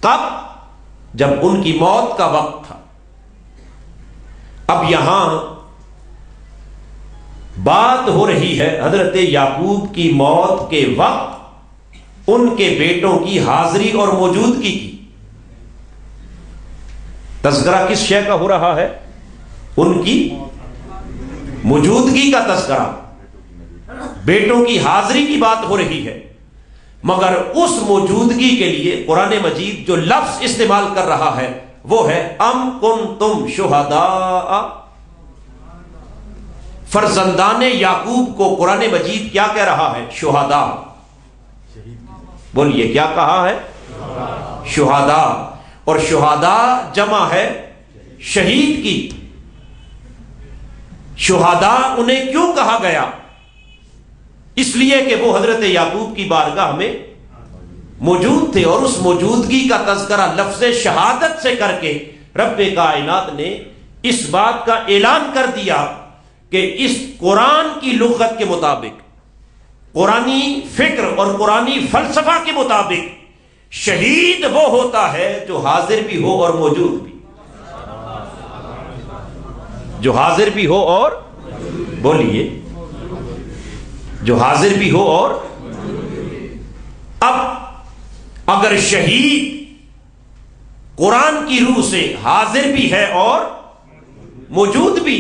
کب؟ جب ان کی موت کا وقت تھا۔ اب یہاں بات ہو رہی ہے حضرت یعقوب کی موت کے وقت ان کے بیٹوں کی حاضری اور موجودگی کی۔ تذکرہ کس شے کا ہو رہا ہے؟ ان کی موجودگی کا تذکرہ، بیٹوں کی حاضری کی بات ہو رہی ہے، مگر اس موجودگی کے لیے قرآن مجید جو لفظ استعمال کر رہا ہے وہ ہے ام کنتم شہداء۔ فرزندان یعقوب کو قرآن مجید کیا کہہ رہا ہے؟ شہداء۔ بولیے کیا کہا ہے؟ شہداء۔ اور شہداء جمع ہے شہید کی۔ شہداء انہیں کیوں کہا گیا؟ اس لیے کہ وہ حضرت یعقوب کی بارگاہ میں موجود تھے، اور اس موجودگی کا تذکرہ لفظ شہادت سے کر کے رب کائنات نے اس بات کا اعلان کر دیا کہ اس قرآن کی لغت کے مطابق، قرآنی فکر اور قرآنی فلسفہ کے مطابق شہید وہ ہوتا ہے جو حاضر بھی ہو اور موجود بھی، جو حاضر بھی ہو اور بولیے جو حاضر بھی ہو اور۔ اب اگر شہید قرآن کی روح سے حاضر بھی ہے اور موجود بھی،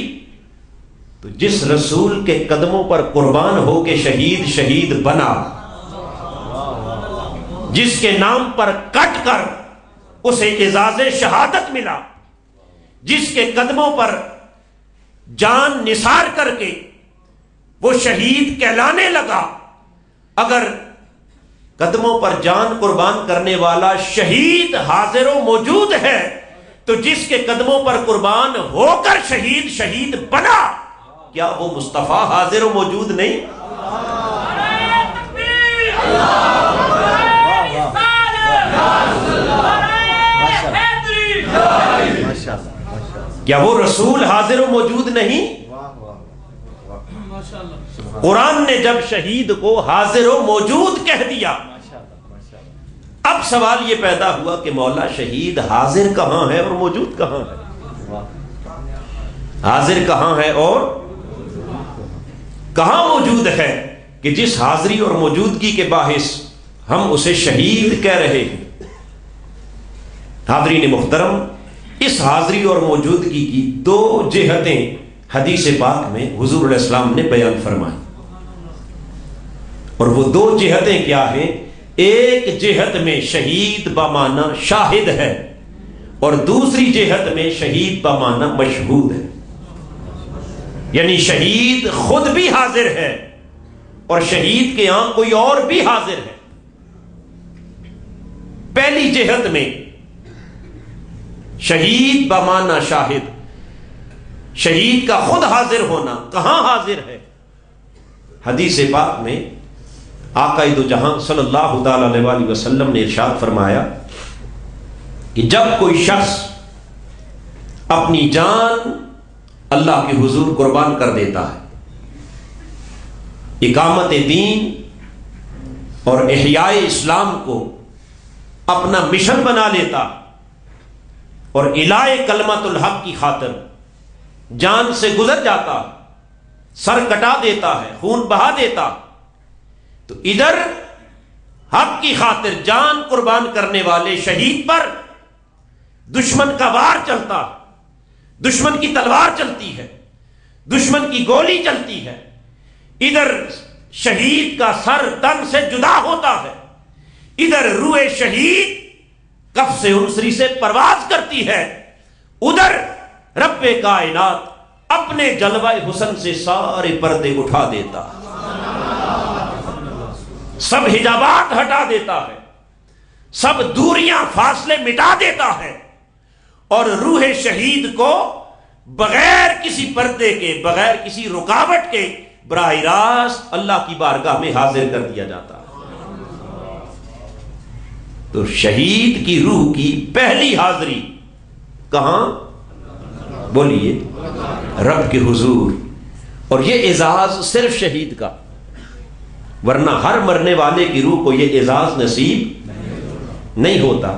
تو جس رسول کے قدموں پر قربان ہو کے شہید بنا، جس کے نام پر کٹ کر اسے اعزاز شہادت ملا، جس کے قدموں پر جان نثار کر کے وہ شہید کہلانے لگا، اگر قدموں پر جان قربان کرنے والا شہید حاضر و موجود ہے تو جس کے قدموں پر قربان ہو کر شہید بنا، کیا وہ مصطفیٰ حاضر و موجود نہیں؟ کیا وہ رسول حاضر و موجود نہیں؟ قرآن نے جب شہید کو حاضر و موجود کہہ دیا، اب سوال یہ پیدا ہوا کہ مولا شہید حاضر کہاں ہے اور موجود کہاں ہے؟ حاضر کہاں ہے اور کہاں موجود ہے کہ جس حاضری اور موجودگی کے باعث ہم اسے شہید کہہ رہے ہیں؟ حاضرین محترم، اس حاضری اور موجودگی کی دو جہتیں حدیث پاک میں حضور علیہ السلام نے بیان فرمائی، اور وہ دو جہتیں کیا ہیں؟ ایک جہت میں شہید بمعنی شاہد ہے، اور دوسری جہت میں شہید بمعنی مشہود ہے، یعنی شہید خود بھی حاضر ہے اور شہید کے ہاں کوئی اور بھی حاضر ہے۔ پہلی جہت میں شہید بمعنی شاہد، شہید کا خود حاضر ہونا، کہاں حاضر ہے؟ حدیث پاک میں آقا دو جہاں صلی اللہ تعالی علیہ وسلم نے ارشاد فرمایا کہ جب کوئی شخص اپنی جان اللہ کے حضور قربان کر دیتا ہے، اقامت دین اور احیاء اسلام کو اپنا مشن بنا لیتا اور الائے کلمت الحق کی خاطر جان سے گزر جاتا، سر کٹا دیتا ہے، خون بہا دیتا، تو ادھر حق کی خاطر جان قربان کرنے والے شہید پر دشمن کا وار چلتا، دشمن کی تلوار چلتی ہے، دشمن کی گولی چلتی ہے، ادھر شہید کا سر تن سے جدا ہوتا ہے، ادھر روح شہید کف سے انسری سے پرواز کرتی ہے، ادھر رب کائنات اپنے جلوہ حسن سے سارے پردے اٹھا دیتا، سب حجابات ہٹا دیتا ہے، سب دوریاں فاصلے مٹا دیتا ہے، اور روح شہید کو بغیر کسی پردے کے، بغیر کسی رکاوٹ کے براہ راست اللہ کی بارگاہ میں حاضر کر دیا جاتا ہے۔ تو شہید کی روح کی پہلی حاضری کہاں؟ بولیے رب کے حضور۔ اور یہ اعزاز صرف شہید کا، ورنہ ہر مرنے والے کی روح کو یہ اعزاز نصیب نہیں ہوتا۔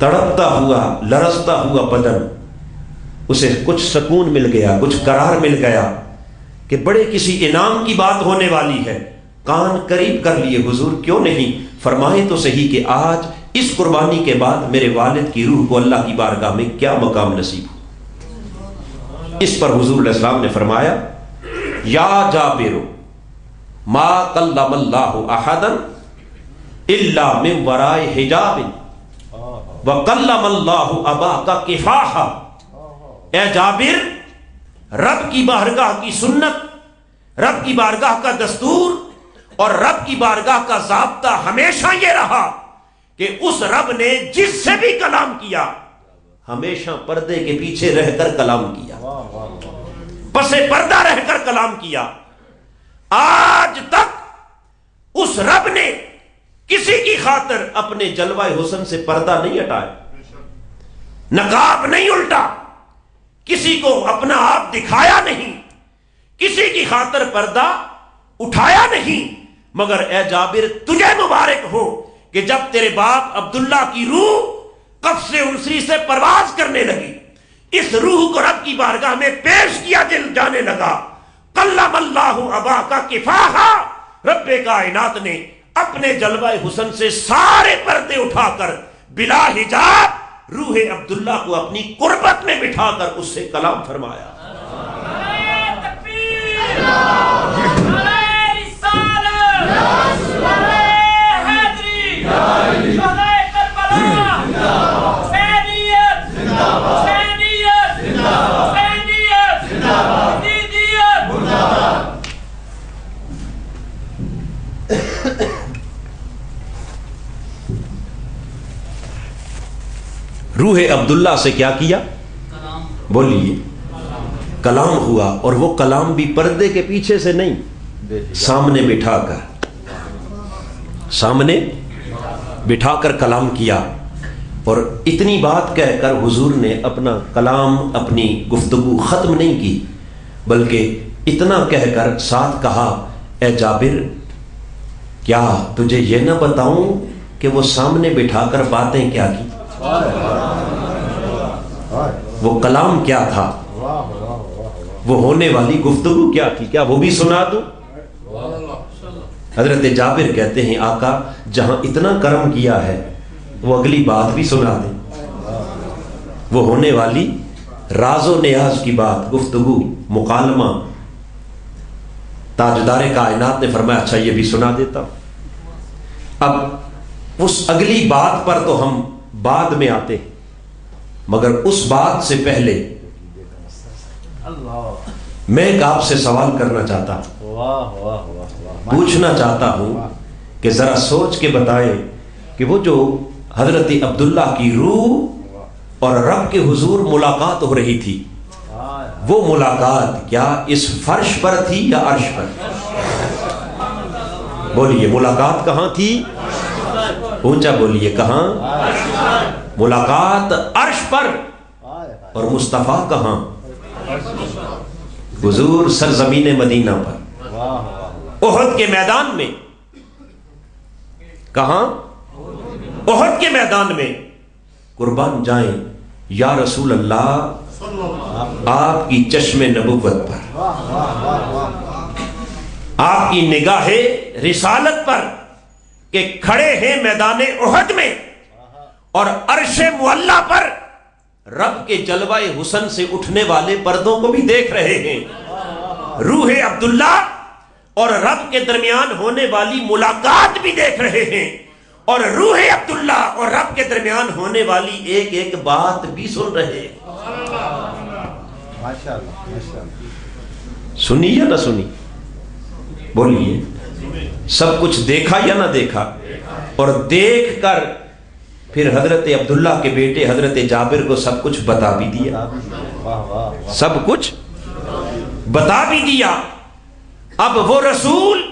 تڑپتا ہوا لرزتا ہوا بدن، اسے کچھ سکون مل گیا، کچھ قرار مل گیا کہ بڑے کسی انعام کی بات ہونے والی ہے۔ کان قریب کر لیے، حضور کیوں نہیں، فرمائے تو صحیح کہ آج اس قربانی کے بعد میرے والد کی روح کو اللہ کی بارگاہ میں کیا مقام نصیب ہو۔ اس پر حضور علیہ السلام نے فرمایا یا جابر ما کلم اللہ احدا الا من وراء حجاب وکلم اللہ اباک کفاحا۔ اے جابر، رب کی بارگاہ کی سنت، رب کی بارگاہ کا دستور اور رب کی بارگاہ کا ضابطہ ہمیشہ یہ رہا کہ اس رب نے جس سے بھی کلام کیا ہمیشہ پردے کے پیچھے رہ کر کلام کیا، پس پردہ رہ کر کلام کیا۔ آج تک اس رب نے کسی کی خاطر اپنے جلوہ حسن سے پردہ نہیں ہٹایا، نقاب نہیں الٹا، کسی کو اپنا آپ دکھایا نہیں، کسی کی خاطر پردہ اٹھایا نہیں۔ مگر اے جابر تجھے مبارک ہو کہ جب تیرے باپ عبداللہ کی روح قفص انسری سے پرواز کرنے لگی، اس روح کو رب کی بارگاہ میں پیش کیا جانے لگا، کلم اللہ اباک کفاحا، رب کائنات نے اپنے جلوہ حسن سے سارے پردے اٹھا کر بلا حجاب روح عبداللہ کو اپنی قربت میں بٹھا کر اس سے کلام فرمایا۔ روح عبداللہ سے کیا کیا؟ بولیے، کلام ہوا، اور وہ کلام بھی پردے کے پیچھے سے نہیں، سامنے بٹھا کر کلام کیا۔ اور اتنی بات کہہ کر حضور نے اپنا کلام، اپنی گفتگو ختم نہیں کی، بلکہ اتنا کہہ کر ساتھ کہا اے جابر، کیا تجھے یہ نہ بتاؤں کہ وہ سامنے بٹھا کر باتیں کیا کی، وہ کلام کیا تھا، وہ ہونے والی گفتگو کیا تھی، کیا وہ بھی سنا دوں؟ حضرت جابر کہتے ہیں آقا جہاں اتنا کرم کیا ہے وہ اگلی بات بھی سنا دیں، وہ ہونے والی راز و نیاز کی بات، گفتگو، مکالمہ۔ تاجدار کائنات نے فرمایا اچھا یہ بھی سنا دیتا ہوں۔ اب اس اگلی بات پر تو ہم بعد میں آتے، مگر اس بات سے پہلے میں ایک آپ سے سوال کرنا چاہتا ہوں، پوچھنا چاہتا ہوں کہ ذرا سوچ کے بتائیں کہ وہ جو حضرت عبداللہ کی روح اور رب کے حضور ملاقات ہو رہی تھی، وہ ملاقات کیا اس فرش پر تھی یا عرش پر؟ بولیے ملاقات کہاں تھی؟ اونچا بولیے کہاں؟ ملاقات عرش پر، اور مصطفیٰ کہاں؟ حضور سرزمین مدینہ پر، احد کے میدان میں۔ کہاں؟ احد کے میدان میں۔ قربان جائیں یا رسول اللہ آپ کی چشم نبوت پر، آپ کی نگاہ رسالت پر، کہ کھڑے ہیں میدان احد میں اور عرش معلیٰ پر رب کے جلوہ حسن سے اٹھنے والے پردوں کو بھی دیکھ رہے ہیں، روح عبداللہ اور رب کے درمیان ہونے والی ملاقات بھی دیکھ رہے ہیں، اور روح عبداللہ اور رب کے درمیان ہونے والی ایک ایک بات بھی سن رہے ہیں۔ سنی یا نہ سنی؟ بولیے سب کچھ دیکھا یا نہ دیکھا؟ اور دیکھ کر پھر حضرت عبداللہ کے بیٹے حضرت جابر کو سب کچھ بتا بھی دیا، سب کچھ بتا بھی دیا۔ اب وہ رسول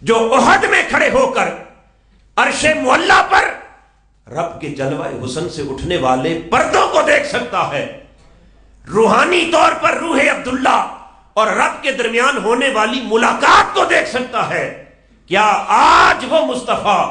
جو احد میں کھڑے ہو کر عرش معلیٰ پر رب کے جلوہ حسن سے اٹھنے والے پردوں کو دیکھ سکتا ہے، روحانی طور پر روح عبداللہ اور رب کے درمیان ہونے والی ملاقات کو دیکھ سکتا ہے، کیا آج وہ مصطفیٰ